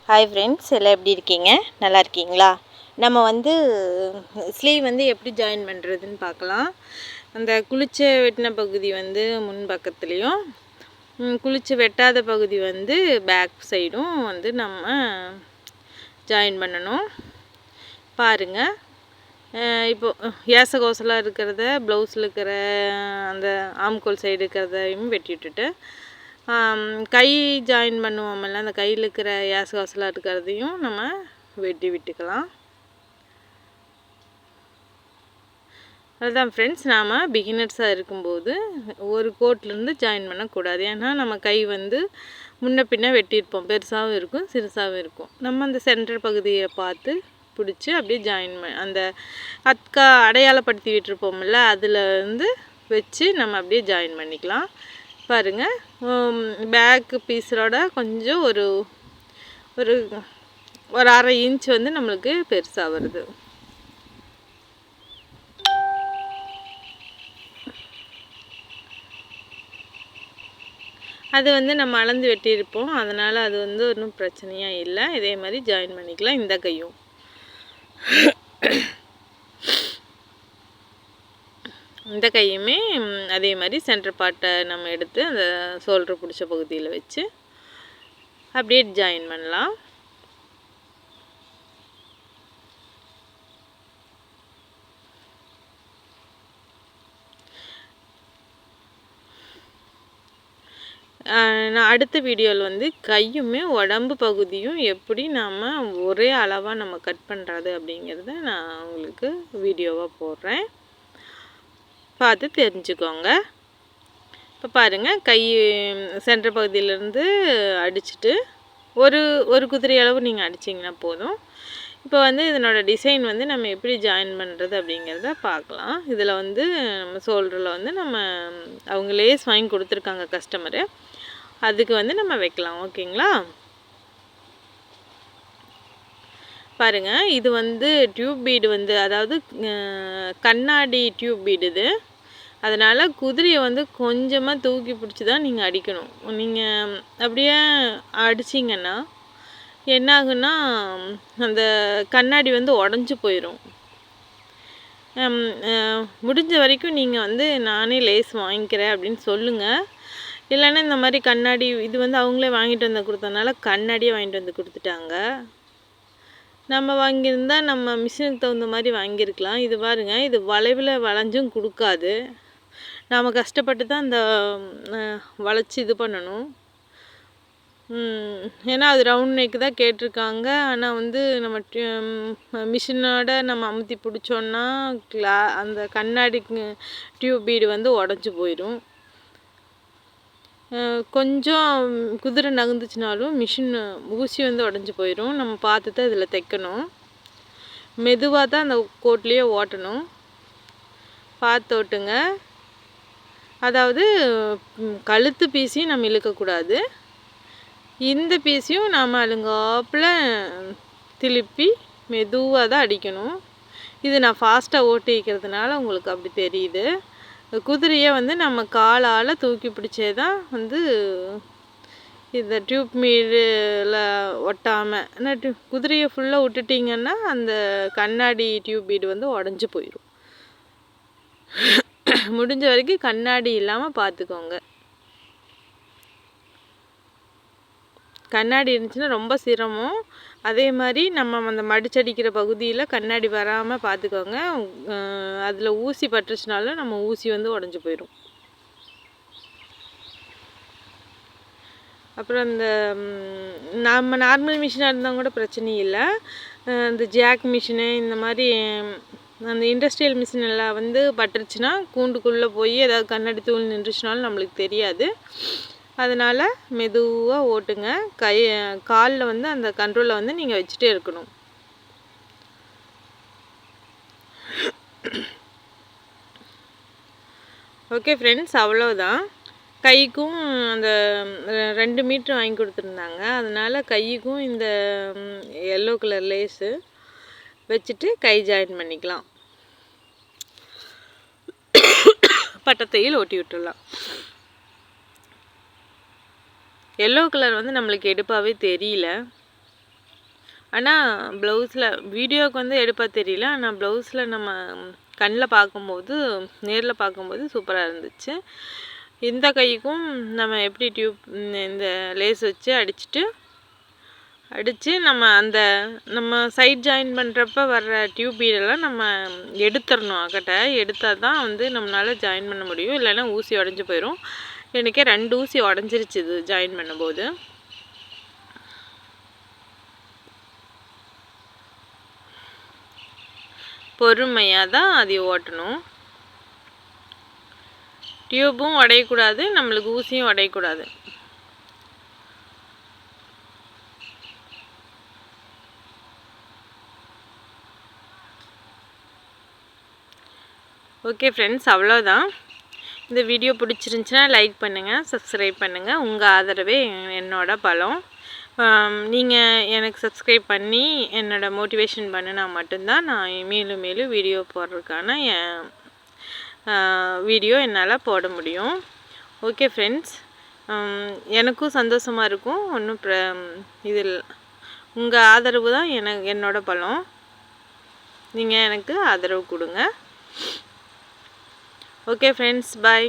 Hi friends, எல்லாம் எப்படி இருக்கீங்க? நல்லா இருக்கீங்களா? நம்ம ஸ்லீவ் எப்படி ஜாயின் பண்ணுறதுன்னு பார்க்கலாம். அந்த குளிச்ச வெட்டின பகுதி முன் பக்கத்துலேயும், குளிச்சு வெட்டாத பகுதி பேக் சைடும் நம்ம ஜாயின் பண்ணணும். பாருங்கள், இப்போது ஏசகோசலாக இருக்கிறத ப்ளவுஸில் இருக்கிற அந்த ஆம்கோல் சைடு இருக்கிறதையும் வெட்டி விட்டுட்டு, கை ஜாயின் பண்ணுவோம்ல, அந்த கையில் இருக்கிற ஏசகோசலாக இருக்கிறதையும் நம்ம வெட்டி விட்டுக்கலாம். அதுதான் ஃப்ரெண்ட்ஸ், நாம் பிகினர்ஸாக இருக்கும்போது ஒரு கோட்லேருந்து ஜாயின் பண்ணக்கூடாது. ஏன்னா நம்ம கை முன்ன பின்ன வெட்டியிருப்போம், பெருசாகவும் இருக்கும் சிறுசாகவும் இருக்கும். நம்ம அந்த சென்டர் பகுதியை பார்த்து பிடிச்சி அப்படியே ஜாயின் அந்த அடையாளப்படுத்தி விட்டுருப்போம்ல, அதில் வச்சு நம்ம அப்படியே ஜாயின் பண்ணிக்கலாம். பாருங்கள், பேக் பீஸோட கொஞ்சம் ஒரு ஒரு ஒரு அரை இன்ச் நம்மளுக்கு பெருசாக வருது. அது நம்ம அளந்து வெட்டியிருப்போம், அதனால் அது ஒன்றும் பிரச்சனையாக இல்லை. இதே மாதிரி ஜாயின் பண்ணிக்கலாம். இந்த கையும் இந்த கையுமே அதே மாதிரி சென்டர் பார்ட்டை நம்ம எடுத்து அந்த ஷோல்டர் பிடிச்ச பகுதியில் வச்சு அப்படியே ஜாயின் பண்ணலாம். நான் அடுத்த வீடியோவில் கையுமே உடம்பு பகுதியும் எப்படி நாம் ஒரே அளவாக நம்ம கட் பண்ணுறது அப்படிங்கிறத நான் உங்களுக்கு வீடியோவாக போடுறேன், பார்த்து தெரிஞ்சுக்கோங்க. இப்போ பாருங்கள், கை சென்டர் பகுதியிலேருந்து அடிச்சுட்டு ஒரு குதிரை அளவு நீங்கள் அடிச்சிங்கன்னா போதும். இப்போ இதனோட டிசைன் நம்ம எப்படி ஜாயின் பண்ணுறது அப்படிங்கிறத பார்க்கலாம். இதில் நம்ம ஷோல்டரில் நம்ம அவங்க லேஸ் வாங்கி கொடுத்துருக்காங்க கஸ்டமரு, அதுக்கு நம்ம வைக்கலாம். ஓகேங்களா? பாருங்கள், இது டியூப் பீடு அதாவது கண்ணாடி டியூப் பீடு இது. அதனால் குதிரையை கொஞ்சமாக தூக்கி பிடிச்சி தான் நீங்கள் அடிக்கணும். நீங்கள் அப்படியே அடிச்சிங்கன்னா என்ன ஆகுன்னா, அந்த கண்ணாடி உடஞ்சி போயிடும். முடிஞ்ச வரைக்கும் நீங்கள் நானே லேஸ் வாங்கிக்கிறேன் அப்படின்னு சொல்லுங்கள். இல்லைன்னா இந்த மாதிரி கண்ணாடி இது அவங்களே வாங்கிட்டு வந்து கொடுத்தனால கண்ணாடியே வாங்கிட்டு வந்து கொடுத்துட்டாங்க. நம்ம வாங்கியிருந்தால் நம்ம மிஷினுக்கு தகுந்த மாதிரி வாங்கியிருக்கலாம். இது பாருங்கள், இது வளைவில் வளைஞ்சும் கொடுக்காது. நாம் கஷ்டப்பட்டு தான் இந்த வளைச்சி இது பண்ணணும். ஏன்னா அது ரவுண்ட் நெக்கு தான் கேட்டிருக்காங்க. ஆனால் நம்ம மிஷினோட நம்ம அமுத்தி பிடிச்சோன்னா அந்த கண்ணாடி டியூப் பீடு உடஞ்சி போயிடும். கொஞ்சம் குதிரை நகர்ந்துச்சுனாலும் மிஷின் ஊசி உடஞ்சி போயிடும். நம்ம பார்த்து தான் இதில் தைக்கணும். மெதுவாக தான் அந்த கோட்லேயே ஓட்டணும், பார்த்து ஓட்டுங்க. அதாவது கழுத்து பீஸையும் நம்ம இழுக்கக்கூடாது, இந்த பீஸையும் நாம் அழுங்காப்பில் திருப்பி மெதுவாக தான் அடிக்கணும். இது நான் ஃபாஸ்ட்டாக ஓட்டி வைக்கிறதுனால உங்களுக்கு அப்படி தெரியுது. குதிரையை நம்ம காலால் தூக்கி பிடிச்சே தான் இந்த டியூப் மீடில் ஒட்டாமல். ஆனால் குதிரையை ஃபுல்லாக விட்டுட்டிங்கன்னா அந்த கண்ணாடி டியூப் பீடு உடஞ்சி போயிடும். முடிஞ்ச வரைக்கும் கண்ணாடி இல்லாமல் பார்த்துக்கோங்க. கண்ணாடி இருந்துச்சுன்னா ரொம்ப சிரமம். அதே மாதிரி நம்ம அந்த மடிச்சடிக்கிற பகுதியில் கண்ணாடி வராமல் பார்த்துக்கோங்க. அதில் ஊசி பட்டுச்சுனாலும் நம்ம ஊசி உடஞ்சி போயிடும். அப்புறம் இந்த நம்ம நார்மல் மிஷினாக இருந்தால் கூட பிரச்சனை இல்லை. இந்த ஜாக் மிஷினு இந்த மாதிரி அந்த இண்டஸ்ட்ரியல் மிஷின் எல்லாம் பட்டுருச்சுன்னா கூண்டுக்குள்ளே போய் ஏதாவது கண்ணாடி தூள் நின்றுச்சுனாலும் நம்மளுக்கு தெரியாது. அதனால் மெதுவாக ஓட்டுங்க. காலில் அந்த கண்ட்ரோலை நீங்கள் வச்சுட்டே இருக்கணும். ஓகே ஃப்ரெண்ட்ஸ், அவ்வளோதான். கைக்கும் அந்த 2 மீட்ரு வாங்கி கொடுத்துருந்தாங்க, அதனால் கைக்கும் இந்த எல்லோ கலர் லேஸு வச்சுட்டு கை ஜாயின் பண்ணிக்கலாம். பட்டத்தையில் ஓட்டி விட்டுடலாம். எல்லோ கலர் நம்மளுக்கு எடுப்பாகவே தெரியல. ஆனால் ப்ளவுஸில் வீடியோவுக்கு வந்து எடுப்பா தெரியல, ஆனால் ப்ளவுஸில் நம்ம கண்ணில் பார்க்கும்போது நேரில் பார்க்கும்போது சூப்பராக இருந்துச்சு. இந்த கைக்கும் நம்ம எப்படி இந்த லேஸ் வச்சு அடித்து நம்ம சைட் ஜாயின் பண்ணுறப்ப வர்ற டியூப் பீடெல்லாம் நம்ம எடுத்துடணும். அக்கட்டை எடுத்தால் தான் வந்து நம்மளால் ஜாயின் பண்ண முடியும், இல்லைன்னா ஊசி உடஞ்சி போயிடும். எனக்கே 2 ஊசி உடஞ்சிருச்சு இது ஜாயின் பண்ணும்போது. பொறுமையாக தான் அதை ஓட்டணும். டியூப்பும் உடையக்கூடாது, நம்மளுக்கு ஊசியும் உடையக்கூடாது. ஓகே ஃப்ரெண்ட்ஸ், அவ்வளோதான். இந்த வீடியோ பிடிச்சிருந்துச்சின்னா லைக் பண்ணுங்கள், சப்ஸ்கிரைப் பண்ணுங்கள். உங்கள் ஆதரவே என்னோட பலம். நீங்கள் எனக்கு சப்ஸ்கிரைப் பண்ணி என்னோட மோட்டிவேஷன் பண்ணினா மட்டும்தான் நான் மேலும் வீடியோ போடுறதுக்கான வீடியோ என்னால் போட முடியும். ஓகே ஃப்ரெண்ட்ஸ், எனக்கும் சந்தோஷமாக இருக்கும். இதில் உங்கள் ஆதரவு தான் என்னோட பலம். நீங்கள் எனக்கு ஆதரவு கொடுங்க. ஓகே ஃப்ரெண்ட்ஸ், பாய்.